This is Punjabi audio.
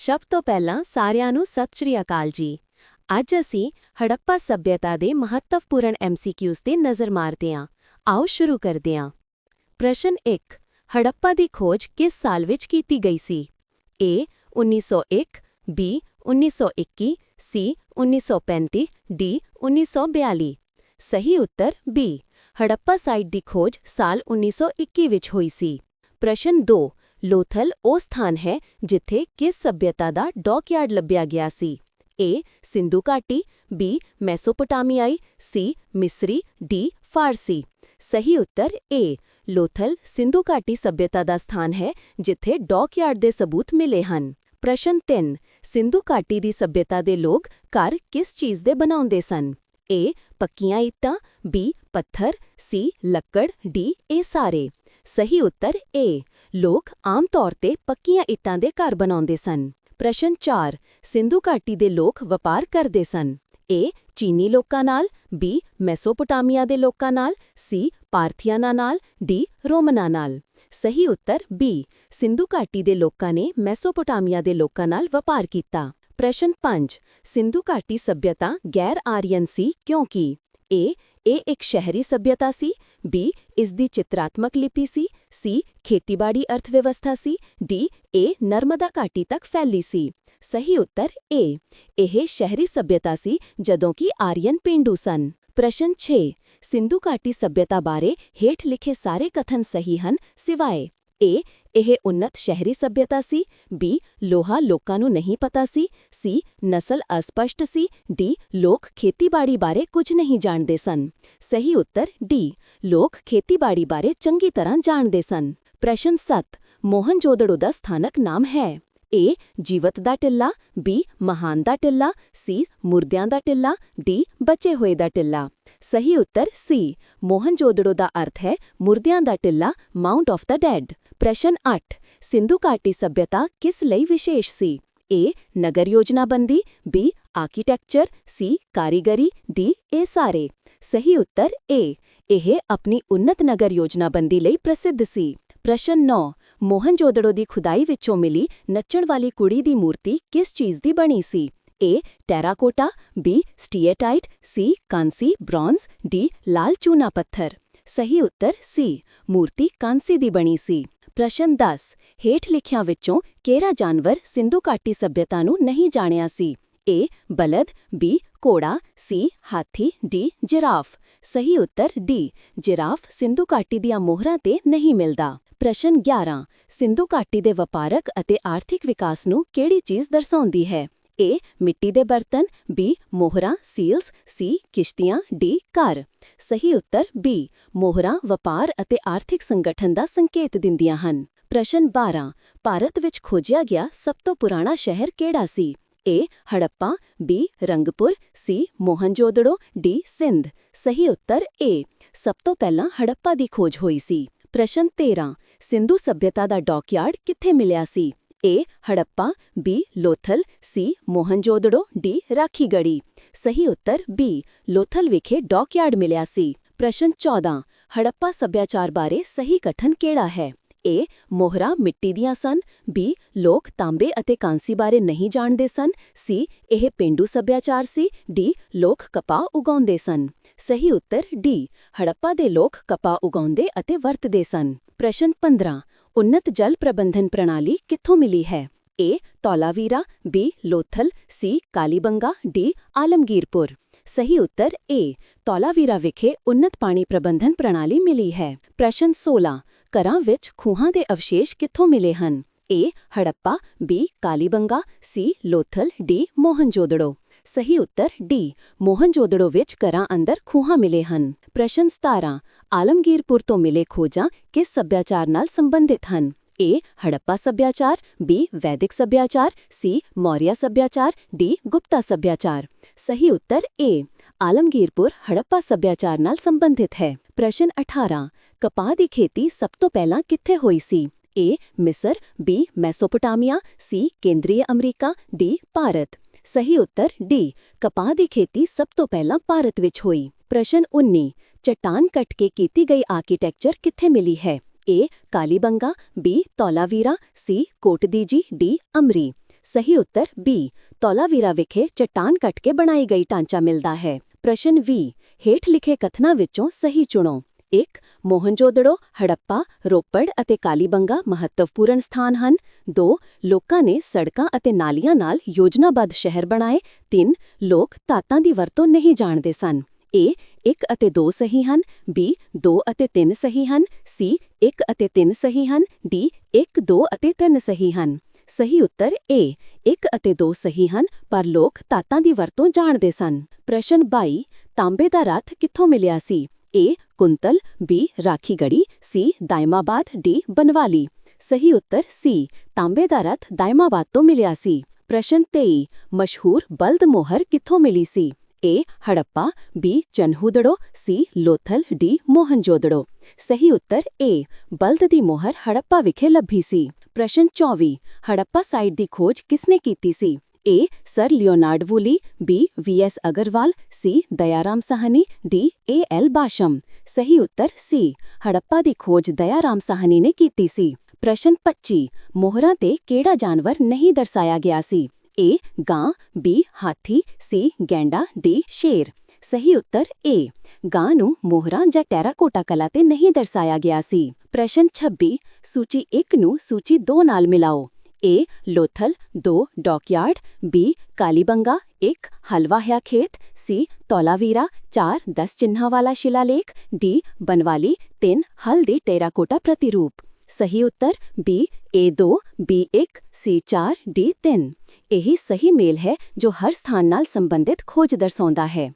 ਸਭ ਤੋਂ ਪਹਿਲਾਂ ਸਾਰਿਆਂ ਨੂੰ ਸਤਿ ਸ਼੍ਰੀ ਅਕਾਲ ਜੀ। ਅੱਜ ਅਸੀਂ ਹੜੱਪਾ ਸੱਭਿਅਤਾ ਦੇ ਮਹੱਤਵਪੂਰਨ MCQs ਤੇ ਨਜ਼ਰ ਮਾਰਦੇ ਹਾਂ। ਆਓ ਸ਼ੁਰੂ ਕਰਦੇ ਹਾਂ। ਪ੍ਰਸ਼ਨ 1। ਹੜੱਪਾ ਦੀ ਖੋਜ ਕਿਸ ਸਾਲ ਵਿੱਚ ਕੀਤੀ ਗਈ ਸੀ? A 1901, B 1921, C 1935, D 1942। ਸਹੀ ਉੱਤਰ B। ਹੜੱਪਾ ਸਾਈਟ ਦੀ ਖੋਜ ਸਾਲ 1921 ਵਿੱਚ ਹੋਈ ਸੀ। ਪ੍ਰਸ਼ਨ 2। ਲੋਥਲ ਉਹ ਸਥਾਨ ਹੈ ਜਿੱਥੇ ਕਿਸ ਸੱਭਿਅਤਾ ਦਾ ਡੌਕਯਾਰਡ ਲੱਭਿਆ ਗਿਆ ਸੀ? A ਸਿੰਧੂ ਘਾਟੀ, B ਮੈਸੋਪੋਟਾਮੀਆਈ, C ਮਿਸਰੀ, D ਫਾਰਸੀ। ਸਹੀ ਉੱਤਰ A। ਲੋਥਲ ਸਿੰਧੂ ਘਾਟੀ ਸੱਭਿਅਤਾ ਦਾ ਸਥਾਨ ਹੈ ਜਿੱਥੇ ਡੌਕਯਾਰਡ ਦੇ ਸਬੂਤ ਮਿਲੇ ਹਨ। ਪ੍ਰਸ਼ਨ 3। ਸਿੰਧੂ ਘਾਟੀ ਦੀ ਸੱਭਿਅਤਾ ਦੇ ਲੋਕ ਘਰ ਕਿਸ ਚੀਜ਼ ਦੇ ਬਣਾਉਂਦੇ ਸਨ? A ਪੱਕੀਆਂ ਇੱਟਾਂ, B ਪੱਥਰ, C ਲੱਕੜ, D ਇਹ ਸਾਰੇ। ਸਹੀ ਉੱਤਰ A। ਲੋਕ ਆਮ ਤੌਰ ਤੇ ਪੱਕੀਆਂ ਇੱਟਾਂ ਦੇ ਘਰ ਬਣਾਉਂਦੇ ਸਨ। ਪ੍ਰਸ਼ਨ 4। ਸਿੰਧੂ ਘਾਟੀ ਦੇ ਲੋਕ ਵਪਾਰ ਕਰਦੇ ਸਨ। A ਚੀਨੀ ਲੋਕਾਂ ਨਾਲ, B ਮੈਸੋਪੋਟਾਮੀਆ ਦੇ ਲੋਕਾਂ ਨਾਲ, C ਪਾਰਥੀਆਨਾਂ ਨਾਲ, D ਰੋਮਨਾਂ ਨਾਲ। ਸਹੀ ਉੱਤਰ B। ਸਿੰਧੂ ਘਾਟੀ ਦੇ ਲੋਕਾਂ ਨੇ ਮੈਸੋਪੋਟਾਮੀਆ ਦੇ ਲੋਕਾਂ ਨਾਲ ਵਪਾਰ ਕੀਤਾ। ਪ੍ਰਸ਼ਨ 5। ਸਿੰਧੂ ਘਾਟੀ ਸੱਭਿਅਤਾ ਗੈਰ-ਆਰੀਅਨ ਸੀ ਕਿਉਂਕਿ? A ਇਹ ਇੱਕ ਸ਼ਹਿਰੀ ਸੱਭਿਅਤਾ ਸੀ, B ਇਸ ਦੀ ਚਿਤਰਾਤਮਕ ਲਿਪੀ ਸੀ, C ਖੇਤੀਬਾੜੀ ਅਰਥਵਿਵਸਥਾ ਸੀ, D ਇਹ ਨਰਮਦਾ ਘਾਟੀ ਤੱਕ ਫੈਲੀ ਸੀ। ਸਹੀ ਉੱਤਰ A। ਇਹ ਸ਼ਹਿਰੀ ਸੱਭਿਅਤਾ ਸੀ ਜਦੋਂ ਕਿ ਆਰੀਅਨ ਪੇਂਡੂ ਸਨ। ਪ੍ਰਸ਼ਨ 6। ਸਿੰਧੂ ਘਾਟੀ ਸੱਭਿਅਤਾ ਬਾਰੇ ਹੇਠ ਲਿਖੇ ਸਾਰੇ ਕਥਨ ਸਹੀ ਹਨ ਸਿਵਾਏ A ਇਹ ਉੱਨਤ ਸ਼ਹਿਰੀ ਸੱਭਿਅਤਾ ਸੀ, B ਲੋਹਾ ਲੋਕਾਂ ਨੂੰ ਨਹੀਂ ਪਤਾ ਸੀ, C ਨਸਲ ਅਸਪਸ਼ਟ ਸੀ, D ਲੋਕ ਖੇਤੀਬਾੜੀ ਬਾਰੇ ਕੁਝ ਨਹੀਂ ਜਾਣਦੇ ਸਨ। ਸਹੀ ਉੱਤਰ D ਲੋਕ ਖੇਤੀਬਾੜੀ ਬਾਰੇ ਚੰਗੀ ਤਰ੍ਹਾਂ ਜਾਣਦੇ ਸਨ। ਪ੍ਰਸ਼ਨ 7। ਮੋਹਨਜੋਦੜੋ ਦਾ ਸਥਾਨਕ ਨਾਮ ਹੈ? A ਜੀਵਤ ਦਾ ਟਿੱਲਾ, B ਮਹਾਨ ਦਾ ਟਿੱਲਾ, C ਮੁਰਦਿਆਂ ਦਾ ਟਿੱਲਾ, D ਬਚੇ ਹੋਏ ਦਾ ਟਿੱਲਾ। ਸਹੀ ਉੱਤਰ C ਮੋਹਨਜੋਦੜੋ ਦਾ ਅਰਥ ਹੈ ਮੁਰਦਿਆਂ ਦਾ ਟਿੱਲਾ, ਮਾਊਂਟ ਆਫ ਦਾ ਡੈਡ। ਪ੍ਰਸ਼ਨ 8। ਸਿੰਧੂ ਘਾਟੀ ਸੱਭਿਅਤਾ ਕਿਸ ਲਈ ਵਿਸ਼ੇਸ਼ ਸੀ? A ਨਗਰ ਯੋਜਨਾਬੰਦੀ, B ਆਰਕੀਟੈਕਚਰ, C ਕਾਰੀਗਰੀ, D ਇਹ ਸਾਰੇ। ਸਹੀ ਉੱਤਰ A ਇਹ ਆਪਣੀ ਉੱਨਤ ਨਗਰ ਯੋਜਨਾਬੰਦੀ ਲਈ ਪ੍ਰਸਿੱਧ ਸੀ। ਪ੍ਰਸ਼ਨ 9। ਮੋਹਨਜੋਦੜੋ ਦੀ ਖੁਦਾਈ ਵਿੱਚੋਂ ਮਿਲੀ ਨੱਚਣ ਵਾਲੀ ਕੁੜੀ ਦੀ ਮੂਰਤੀ ਕਿਸ ਚੀਜ਼ ਦੀ ਬਣੀ ਸੀ? A ਟੈਰਾਕੋਟਾ, B ਸਟੀਏਟਾਈਟ, C ਕਾਂਸੀ ਬ੍ਰੌਂਜ਼, D ਲਾਲ ਚੂਨਾ ਪੱਥਰ। ਸਹੀ ਉੱਤਰ C ਮੂਰਤੀ ਕਾਂਸੀ ਦੀ ਬਣੀ ਸੀ। ਪ੍ਰਸ਼ਨ 10। ਹੇਠ ਲਿਖਿਆਂ ਵਿੱਚੋਂ ਕਿਹੜਾ ਜਾਨਵਰ ਸਿੰਧੂ ਘਾਟੀ ਸੱਭਿਅਤਾ ਨੂੰ ਨਹੀਂ ਜਾਣਿਆ ਸੀ? A ਬਲਦ, B ਘੋੜਾ, C ਹਾਥੀ, D ਜਿਰਾਫ। ਸਹੀ ਉੱਤਰ D ਜਿਰਾਫ ਸਿੰਧੂ ਘਾਟੀ ਦੀਆਂ ਮੋਹਰਾਂ ਤੇ ਨਹੀਂ ਮਿਲਦਾ। ਪ੍ਰਸ਼ਨ 11। ਸਿੰਧੂ ਘਾਟੀ ਦੇ ਵਪਾਰਕ ਅਤੇ ਆਰਥਿਕ ਵਿਕਾਸ ਨੂੰ ਕਿਹੜੀ ਚੀਜ਼ ਦਰਸਾਉਂਦੀ ਹੈ? A ਮਿੱਟੀ ਦੇ ਬਰਤਨ, B ਮੋਹਰਾਂ ਸੀਲਸ, C ਕਿਸ਼ਤੀਆਂ, D ਘਰ। ਸਹੀ ਉੱਤਰ B ਮੋਹਰਾਂ ਵਪਾਰ ਅਤੇ ਆਰਥਿਕ ਸੰਗਠਨ ਦਾ ਸੰਕੇਤ ਦਿੰਦੀਆਂ ਹਨ। ਪ੍ਰਸ਼ਨ 12। ਭਾਰਤ ਵਿੱਚ ਖੋਜਿਆ ਗਿਆ ਸਭ ਤੋਂ ਪੁਰਾਣਾ ਸ਼ਹਿਰ ਕਿਹੜਾ ਸੀ? A Harappa, B Rangpur, C Mohenjodaro, D Sindh. ਸਹੀ ਉੱਤਰ A ਸਭ ਤੋਂ ਪਹਿਲਾਂ ਹੜੱਪਾ ਦੀ ਖੋਜ ਹੋਈ ਸੀ। ਪ੍ਰਸ਼ਨ 13। ਸਿੰਧੂ ਸੱਭਿਅਤਾ ਦਾ ਡੌਕਯਾਰਡ ਕਿੱਥੇ ਮਿਲਿਆ ਸੀ? A Harappa, B Lothal, C Mohenjodaro, D Rakhigarhi. ਸਹੀ ਉੱਤਰ B ਲੋਥਲ ਵਿਖੇ ਡੌਕਯਾਰਡ ਮਿਲਿਆ ਸੀ। ਪ੍ਰਸ਼ਨ 14। ਹੜੱਪਾ ਸੱਭਿਆਚਾਰ ਬਾਰੇ ਸਹੀ ਕਥਨ ਕਿਹੜਾ ਹੈ? A ਮੋਹਰਾਂ ਮਿੱਟੀ ਦੀਆਂ ਸਨ, B ਲੋਕ ਤਾਂਬੇ ਅਤੇ ਕਾਂਸੀ ਬਾਰੇ ਨਹੀਂ ਜਾਣਦੇ ਸਨ, C ਇਹ ਪੇਂਡੂ ਸੱਭਿਆਚਾਰ ਸੀ, D ਲੋਕ ਕਪਾਹ ਉਗਾਉਂਦੇ ਸਨ। ਸਹੀ ਉੱਤਰ D ਹੜੱਪਾ ਦੇ ਲੋਕ ਕਪਾਹ ਉਗਾਉਂਦੇ ਅਤੇ ਵਰਤਦੇ ਸਨ। ਪ੍ਰਸ਼ਨ 15। ਉੱਨਤ ਜਲ ਪ੍ਰਬੰਧਨ ਪ੍ਰਣਾਲੀ ਕਿੱਥੋਂ ਮਿਲੀ ਹੈ? A ਧੌਲਾਵੀਰਾ, B Lothal, C Kalibanga, D ਆਲਮਗੀਰਪੁਰ। ਸਹੀ ਉੱਤਰ A ਧੌਲਾਵੀਰਾ ਵਿਖੇ ਉੱਨਤ ਪਾਣੀ ਪ੍ਰਬੰਧਨ ਪ੍ਰਣਾਲੀ ਮਿਲੀ ਹੈ। ਪ੍ਰਸ਼ਨ 16। ਘਰਾਂ ਵਿੱਚ ਖੂਹਾਂ ਦੇ ਅਵਸ਼ੇਸ਼ ਕਿੱਥੋਂ ਮਿਲੇ ਹਨ? A Harappa, B Kalibanga, C Lothal, D Mohenjodaro. ਸਹੀ ਉੱਤਰ D ਮੋਹਨਜੋਦੜੋ ਵਿੱਚ ਘਰਾਂ ਅੰਦਰ ਖੂਹਾਂ ਮਿਲੇ ਹਨ। ਪ੍ਰਸ਼ਨ 17। ਆਲਮਗੀਰਪੁਰ ਤੋਂ ਮਿਲੇ ਖੋਜਾਂ ਕਿਸ ਸੱਭਿਆਚਾਰ ਨਾਲ ਸੰਬੰਧਿਤ ਹਨ? A ਹੜੱਪਾ ਸੱਭਿਆਚਾਰ, B ਵੈਦਿਕ ਸੱਭਿਆਚਾਰ, C ਮੌਰਿਆ ਸੱਭਿਆਚਾਰ, D ਗੁਪਤਾ ਸੱਭਿਆਚਾਰ। ਸਹੀ ਉੱਤਰ A ਆਲਮਗੀਰਪੁਰ ਹੜੱਪਾ ਸੱਭਿਆਚਾਰ ਨਾਲ ਸੰਬੰਧਿਤ ਹੈ। ਪ੍ਰਸ਼ਨ 18। ਕਪਾਹ ਦੀ ਖੇਤੀ ਸਭ ਤੋਂ ਪਹਿਲਾਂ ਕਿੱਥੇ ਹੋਈ ਸੀ? A ਮਿਸਰ, B ਮੈਸੋਪੋਟਾਮੀਆ, C ਕੇਂਦਰੀ ਅਮਰੀਕਾ, D ਭਾਰਤ। ਸਹੀ ਉੱਤਰ D ਕਪਾਹ ਦੀ ਖੇਤੀ ਸਭ ਤੋਂ ਪਹਿਲਾਂ ਭਾਰਤ ਵਿੱਚ ਹੋਈ। ਪ੍ਰਸ਼ਨ 19। ਚਟਾਨ ਕੱਟ ਕੇ ਕੀਤੀ ਗਈ ਆਰਕੀਟੈਕਚਰ ਕਿੱਥੇ ਮਿਲੀ ਹੈ? A Kalibanga, B ਧੌਲਾਵੀਰਾ, C ਕੋਟਦੀਜੀ, D ਅਮਰੀ। ਸਹੀ ਉੱਤਰ B ਧੌਲਾਵੀਰਾ ਵਿਖੇ ਚਟਾਨ ਕੱਟ ਕੇ ਬਣਾਈ ਗਈ ਢਾਂਚਾ ਮਿਲਦਾ ਹੈ। ਪ੍ਰਸ਼ਨ 20 ਹੇਠ ਲਿਖੇ ਕਥਨਾਂ ਵਿੱਚੋਂ ਸਹੀ ਚੁਣੋ। 1 ਮੋਹਨਜੋਦੜੋ, ਹੜੱਪਾ, ਰੋਪੜ ਅਤੇ ਕਾਲੀਬੰਗਾ ਮਹੱਤਵਪੂਰਨ ਸਥਾਨ ਹਨ। 2 ਲੋਕਾਂ ਨੇ ਸੜਕਾਂ ਅਤੇ ਨਾਲੀਆਂ ਨਾਲ ਯੋਜਨਾਬੱਧ ਸ਼ਹਿਰ ਬਣਾਏ। 3 ਲੋਕ ਧਾਤਾਂ ਦੀ ਵਰਤੋਂ ਨਹੀਂ ਜਾਣਦੇ ਸਨ। A 1 ਅਤੇ 2 ਸਹੀ ਹਨ। B 2 ਅਤੇ 3 ਸਹੀ ਹਨ। C 1 ਅਤੇ 3 ਸਹੀ ਹਨ। D 1 2 ਅਤੇ 3 ਸਹੀ ਹਨ। ਸਹੀ ਉੱਤਰ A 1 ਅਤੇ 2 ਸਹੀ ਹਨ, ਪਰ ਲੋਕ ਧਾਤਾਂ ਦੀ ਵਰਤੋਂ ਜਾਣਦੇ ਸਨ। ਪ੍ਰਸ਼ਨ 22 ਤਾਂਬੇ ਦਾ ਰੱਥ ਕਿੱਥੋਂ ਮਿਲਿਆ ਸੀ? A ਕੁੰਤਲ, B Rakhigarhi, C ਦਾਇਮਾਬਾਦ, D Banawali. ਸਹੀ ਉੱਤਰ C ਤਾਂਬੇ ਦਾ ਰੱਥ ਦਾਇਮਾਬਾਦ ਤੋਂ ਮਿਲਿਆ ਸੀ। ਪ੍ਰਸ਼ਨ 23 ਮਸ਼ਹੂਰ ਬਲਦ ਮੋਹਰ ਕਿੱਥੋਂ ਮਿਲੀ ਸੀ? A Harappa, B ਚਨਹੂਦੜੋ, C Lothal, D Mohenjodaro. ਸਹੀ ਉੱਤਰ A ਬਲਦ ਦੀ ਮੋਹਰ ਹੜੱਪਾ ਵਿਖੇ ਲੱਭੀ ਸੀ। ਪ੍ਰਸ਼ਨ 24 ਹੜੱਪਾ ਸਾਈਟ ਦੀ ਖੋਜ ਕਿਸਨੇ ਕੀਤੀ ਸੀ? A sir Leonard Woolley, B V.S. Agarwal, C Dayaram Sahni, D A.L. Basham. ਸਹੀ ਉੱਤਰ C ਹੜੱਪਾ ਦੀ ਖੋਜ ਦਇਆਰਾਮ ਸਾਹਨੀ ਨੇ ਕੀਤੀ ਸੀ। ਪ੍ਰਸ਼ਨ 25 ਮੋਹਰਾਂ ਤੇ ਕਿਹੜਾ ਜਾਨਵਰ ਨਹੀਂ ਦਰਸਾਇਆ ਗਿਆ ਸੀ? A ਗਾਂ, B ਹਾਥੀ, C ਗੈਂਡਾ, D ਸ਼ੇਰ। ਸਹੀ ਉੱਤਰ A ਗਾਂ ਨੂੰ ਮੋਹਰਾਂ ਜਾਂ ਟੈਰਾਕੋਟਾ ਕਲਾ ਤੇ ਨਹੀਂ ਦਰਸਾਇਆ ਗਿਆ ਸੀ। ਪ੍ਰਸ਼ਨ 26 ਸੂਚੀ 1 ਨੂੰ ਸੂਚੀ 2 ਨਾਲ ਮਿਲਾਓ। A Lothal, 2 dockyard, B Kalibanga, 1 ਹਲਵਾਹਿਆ ਖੇਤ, C ਧੌਲਾਵੀਰਾ, 4 10 ਚਿੰਨ੍ਹਾਂ ਵਾਲਾ ਸ਼ਿਲਾਲੇਖ, D ਬਨਵਾਲੀ, 3 ਹਲ ਦੀ ਟੈਰਾਕੋਟਾ ਪ੍ਰਤੀਰੂਪ। ਸਹੀ ਉੱਤਰ B A2, B1, C4, D3। ਇਹੀ ਸਹੀ ਮੇਲ ਹੈ ਜੋ ਹਰ ਸਥਾਨ ਨਾਲ ਸੰਬੰਧਿਤ ਖੋਜ ਦਰਸਾਉਂਦਾ ਹੈ।